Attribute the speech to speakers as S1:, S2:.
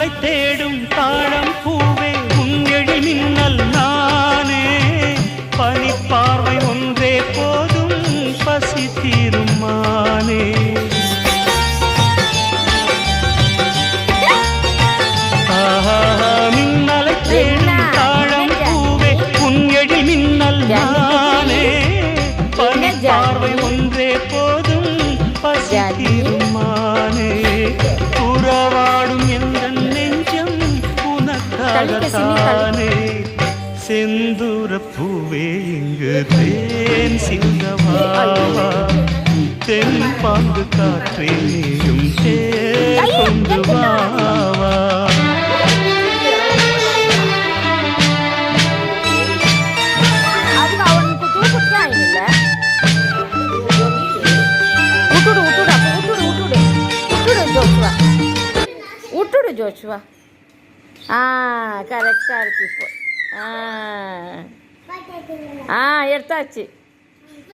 S1: மின்னலை தேடும் தாழம் பூவே உங்கெழி மின்னல் நானே பனிப்பார்வை ஒன்றே போதும் பசி தீருமானே மின்னலை தேடும் தாழம் பூவே உங்கெழி மின்னல் நானே பனிப்பார்வை ஒன்றே போதும் பசி தீருமானே உறவாடும் எந்த நெஞ்சம் உனக்காகத்தானே செந்தூர பூவே இங்கு தேன் சிந்தவாவா தென் பாங்கு காற்றே நீயும் தேன் கொண்டு வாவா
S2: விட்டுடு ஜோஷுவா கரெக்டாக இருக்கு இப்போ எடுத்தாச்சு